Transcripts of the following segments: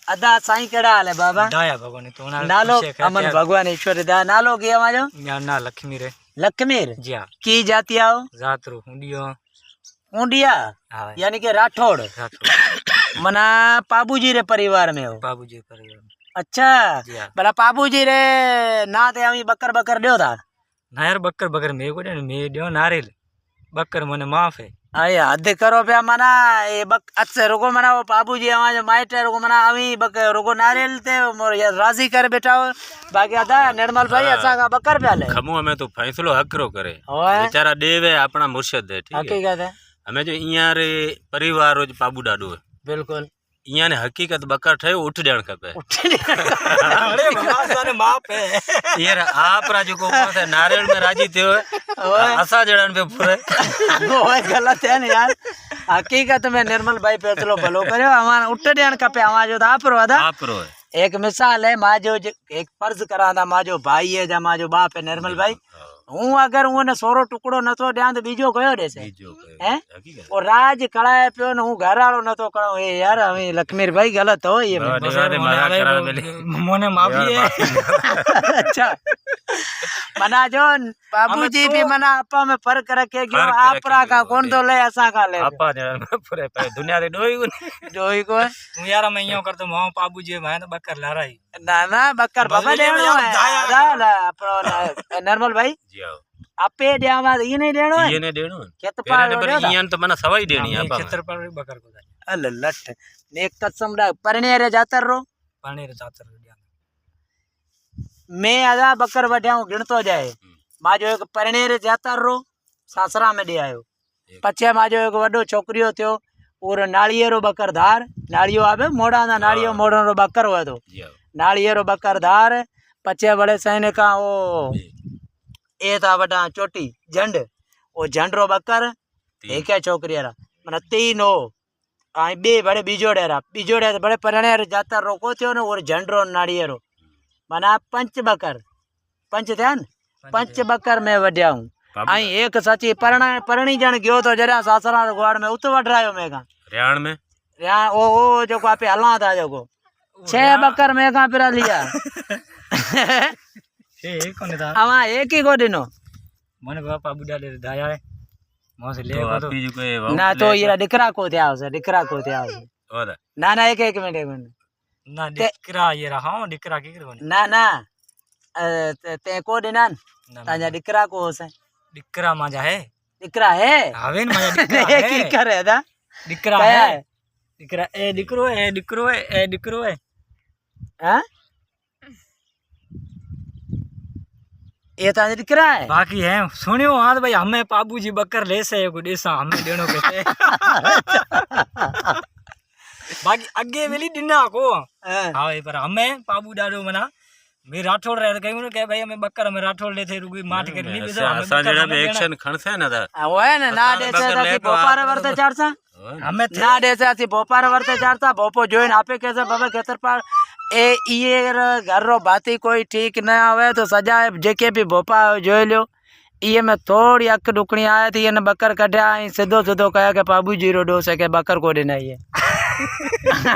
अदा साईं केड़ा हाल है बाबा? दाया भगवान तो नालो अमन भगवान ईश्वर दा नालो के हमारो ना लक्ष्मी रे लखमीर जी हाँ की जाति आओ? जात रो हुंडियो ऊंडिया हाँ यानी कि राठौड़ जात रो मना पाबूजी रे परिवार में हो। बाबूजी परिवार में। अच्छा जी हाँ भला पाबूजी रे ना ते अमी बकर बकर दियो था ना यार बकर बकर मेरे को दे मैं दियो नारियल बकर मने माफ है अरे हद करो पे मना ये बक अच्छे रुको मना वो पाबूजी हमारे माइटे रुको मना अमी बक रुको नारियल ते मोर ये राजी कर बेटा हो बाकी अदा निर्मल भाई असा का बकर पे ले खमो हमें तो फैसलो हकरो करे ओए बेचारा देवे अपना मुर्शद है ठीक है हकीकत है हमें जो इया रे परिवार रोज पाबू डाडो है बिल्कुल इया ने हकीकत बकर ठे उठ ॾियण खपे अरे बाबा सारे माफ है यार आप राजू को पासे नारियल में राजी थियो है असा जड़न पे फुरे ओए गलत है ना यार हकीकत में निर्मल भाई फैसलो भलो करे हमारा उठ देन कपे हमारा जो था पर वादा आप रो है एक मिसाल है माजो एक फर्ज करा था माजो भाई है जा माजो बाप है निर्मल भाई हूँ अगर उन्हें सोरो टुकड़ो नथो ध्यान तो बीजो कयो देसे बीजो हैं हकीकत और राज कड़ाए पियो न हूँ घर वालों नथो करो ये यार हमें लखमीर भाई गलत हो ये मोने माफी है अच्छा मना जो बाबूजी भी मना आपा में फर्क रखे क्यों आपरा का कौन तो ले ऐसा का ले आपा जड़न में फुरे पे दुनिया रे डोई जोई को तू यार मैं यूं करतो मां बाबूजी मैं तो बकर लाराई ना बकर बाबा देनो है दा अपनो निर्मल भाई जी आओ आपे देवा ये नहीं देनो है ये ने देणो खेत पार पर इयान तो मना सवाई देनी है आपा खेतर पर बकर को अल लट एक कसम दा परने रे जातर रो पानी रे जातर दिया मैं आजा बकर वड्याऊं गिणतो जाए माजो एक परने रे जातर रो सासरा में दे आयो पछे माजो एक वडो छोकरियो थियो और नाळियेरो बकर धार नाळियो आवे मोड़ा ना नाळियो मोड़न रो बकर होय तो जी आओ नाळियेरो बकर धार पछे बड़े सैने का ओ ए था वडा चोटी झंड ओ झंड रो बकर एक छोकरिया मन तीन हो आई बे बड़े बीजोड़े बड़े परणे रे जातर रो को थियो ने और झंड रो नाळियेरो मना पंच बकर पंच ध्यान पंच बकर में वड्याऊं आई एक सची परणी जन गयो तो जरा सासरा रो ग्वाड़ में उत वडरायो मैं का रेहान में या ओ जो को आपे हला था जो को 6 बकर में का पिरा लिया ए कोने था आवा एक ही को दिनो मने बापा बुढ़ा ले दाया है मों से ले तो को तो आपी जो कोई ना तो ये डिकरा को थे आवसे डिकरा को थे आवसे ओदा ना एक मिनट ना डिकरा ये रहा हूं डिकरा की करने ना ते को दिनान ताजा डिकरा को होसे डिकरा माजा है डिकरा है हवेन माजा डिकरा है की करे दा डिकरा है डिकरा ए डिकरो है हां ये ताजा डिकरा है बाकी है सुनियो हां भाई हमें बाबूजी बकर ले से को देसा हमें देनो कैसे बाकी अगे वेली दिना को हां पर हमें बाबू डाडो मना मैं राठौड़ रहे कहीं के भाई हमें बकर हमें राठौड़ ले थे रुकी माट कर ली बेसो हमें असा जड़ा में एक्शन खणसे ना था वो है ना दे से ती भोपार वर्ते चारसा हमें ना दे से ती भोपार वर्ते चारसा भोपो जोइन आपे कैसे बाबा खेतर पर ए ये घर रो बाती कोई ठीक ना आवे तो सजा जेके भी भोपा जोई लियो ये में थोड़ी अक डुकणी आया थी ने बकर कढया सीधो कहा के बाबूजी रो डोस है के बकर को दिनाई है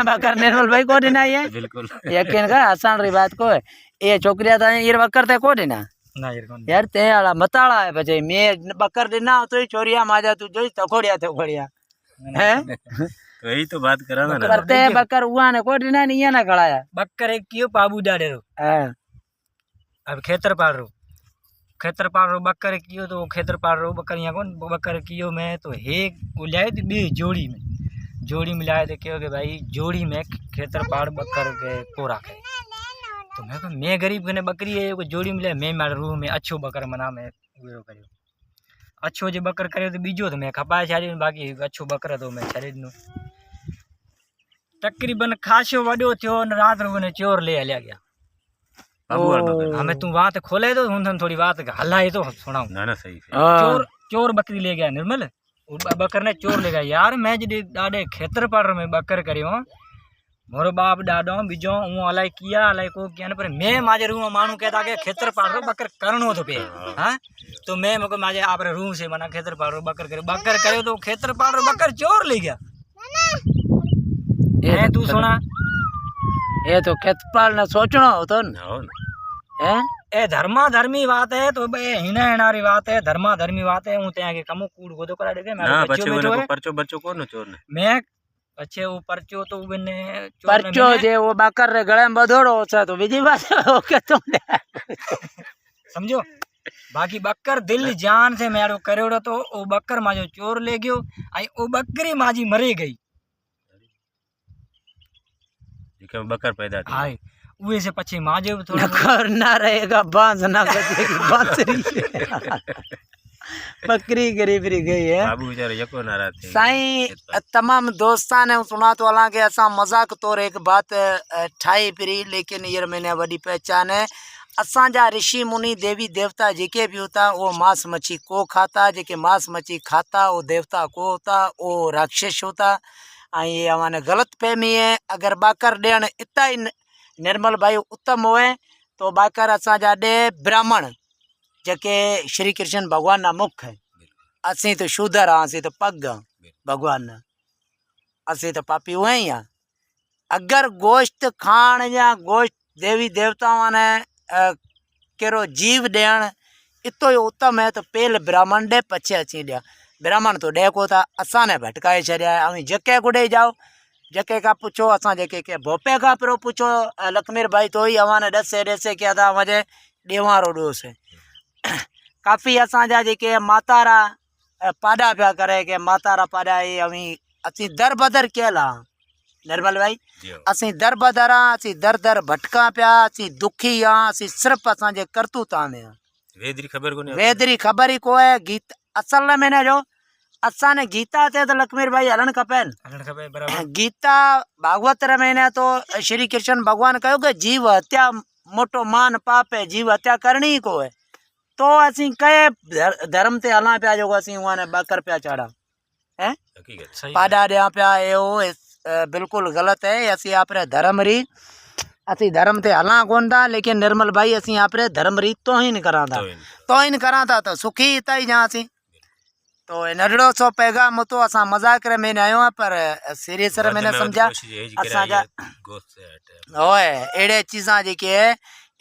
बकर निर्मल भाई को दिनाई है बिल्कुल यकीन कर आसान री बात को ये छोकरिया था ये बकर ते को दिना ना यार कौन यार ते आला मताड़ा है बचे मैं बकर दिना तो ही छोरिया माजा तू जोई तकोड़िया हैं तो यही तो बात करा ना करते बकर हुआ ने को दिना नहीं ना खड़ाया बकर एक कियो बाबू डाडे रो हां अब खेतर पार रो बकर कियो तो खेतर पार रो बकर यहाँ कौन बकर कियो में तो एक को लाए थे बी जोड़ी में लाए थे क्यों कि भाई जोड़ी में खेतर पार बकर के को रखे तो मैं को मैं गरीब कने बकरी है को जोड़ी में ले मैं मारे रूह में अच्छो बकर मना में गुरो करियो अच्छो जे बकर करे तो बीजो तो मैं खपाए छाड़ी बाकी अच्छो बकर तो मैं छाड़ी नो तकरीबन खासो वडो थियो न रात रो ने चोर ले हल्या गया हमें तू बात खोले तो हुन थोड़ी बात हलाए तो सुनाऊं ना ना सही चोर बकरी ले गया निर्मल बकर ने चोर ले गया यार मैं जडे डाडे खेतर पाड़ में बकर करियो मोरो बाप डाडो बीजो हूँ अलाई किया अलाई को किया न पर मैं माजे रूम मानू कहता के खेतर पाड़ रो बकर करनो तो पे हां तो मैं मको माजे आपरे रूम से मना खेतर पाड़ रो बकर करे तो खेतर पाड़ रो बकर चोर ले गया ये तू सुना એ તો ખેતપાલ ને સોચણો હતો ને हो न હે એ ધર્મી વાત હે તો બે હિના હેનારી વાત હે ધર્મી વાત હે હું ત્યાં કે કમુ કૂડ ગોદો કરાડે કે ना बच्चे वाले को परचो बच्चो को न चोर ने मैं પછી वो પરચો તો બને પરચો જે ઓ બાકર રે ગળે માં બધોડો છે તો બીજી વાત ઓકે તમને समझो बाकी बक्कर दिल जान से मेरो करेड़ो तो वो बक्कर माजो चोर ले गयो आई वो बकरी माजी मरी गई जिके बकर पैदा थी हाय उहे से પછી माजे थोड़ा नखर ना रहेगा बांस ना बचेगी बांसुरी बकरी गरीबरी गई है बाबू बेचारे यको नाराज थे साईं तमाम दोस्तां ने सुना तो हालांकि असां मजाक तौर एक बात ठाई पिरी लेकिन ये मैंने वॾी पहचान है असांजा ऋषि मुनि देवी देवता जेके भी होता वो मांस मच्छी को खाता जेके मांस मच्छी खाता वो देवता को होता वो राक्षस होता ये हमारे गलत फहमी है अगर बाकर ॾियण इतना ही निर्मल भाई उत्तम होए तो बाकर असांजा ॾे ब्राह्मण जेके श्री कृष्ण भगवान ना मुख है असी तो शूदर हाँ असी तो पग हाँ भगवान ना असी तो पापी हुए ही हाँ अगर गोश्त खाण या गोश्त देवी देवताओं ने केरो जीव ॾियण इतो ही उत्तम है तो पहले ब्राह्मण ॾे पछे अची ॾिया ब्राह्मण तो ॾे को था असां ने भटकाए छॾिया ऐं जके को ॾेई जाओ जके का पूछो असां जेके के भोपे का पिरो पूछो लखमीर भाई तो ही अवाने ॾसे क्या था मुझे ॾेवारो ॾोस है काफ़ी असांजा जेके मातारा पाॾा पिया करे के मातारा पाॾा ये अवी असीं दर बदर कयल हाँ निर्मल भाई असीं दर बदर हाँ असीं दर दर भटका पिया असीं दुखी हाँ असीं सिर्फ़ असांजे करतूतां में हाँ वेदरी खबर को नहीं वेदरी ख़बर ही को है गीत असल में ने जो असां ने गीता ते तो लक्ष्मीर भाई हलण खपेन गीता भागवत में तो श्री कृष्ण भगवान कहो कि जीव हत्या मोटो मान पाप है जीव हत्या करनी ही को है तो असीं कहे धर्म ते हलां पिया जो असीं उन्हें बकर पिया चाड़ा है हकीकत पाड़ा ॾियां पिया यो बिल्कुल गलत है असीं आपरे धर्म री असीं धर्म ते हलां कोन था लेकिन निर्मल भाई असीं आपरे धर्म री तोहिन करां था तो सुखी हितां ही जांसीं तो नड़ड़ो सो पैगाम तो असां मजाक में न आयो पर सीरियस में न समझा असांजा ओए अड़े चीज़ां जेके है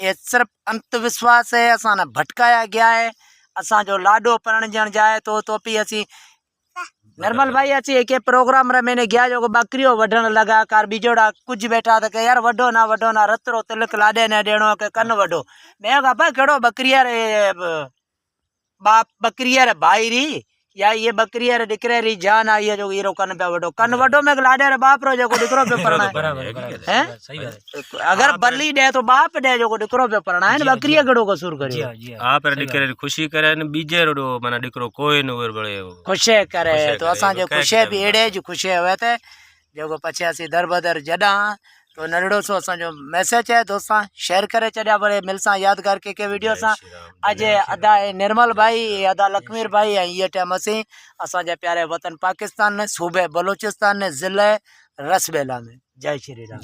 ये सिर्फ अंधविश्वास है असां ने भटकाया गया है असांजो लाडो प्रणजण जाए तो भी असीं निर्मल भाई अची एक प्रोग्राम रे मैंने गया जो बकरियों वढण लगा कार बीजोड़ा कुछ बैठा था कि यार वढो ना रतरो तिलक लाडे ने देणो के कन वढो मैं कहा भाई केड़ो बकरिया रे बाप बकरिया रे भाई री या ये बकरिया रे दिकरे री जान आई है जो हीरो कन पे वढो कन वढो में लाडे रे बाप रो जो दिकरो पे पड़ना है हैं सही बात अगर बली दे तो बाप दे जो दिकरो पे पड़ना है बकरिया केड़ो कसूर करियो आप दिकरे खुशी करे न बीजे रोडो माना दिकरो कोई न वर बळे खुशे करे तो असां जो खुशे भी एड़े जो खुशे हुए थे जो पछे असी दर बदर जडा तो नड़ड़ो सो असां जो मैसेज है दोस्तां शेयर करे चढ़िया बड़े मिलसा यादगार के वीडियो सा अजय अदा निर्मल भाई अदा लखमीर भाई ये टाइम असी असांजे प्यारे वतन पाकिस्तान ने सूबे बलूचिस्तान ने जिले रसबेला में जय श्री राम।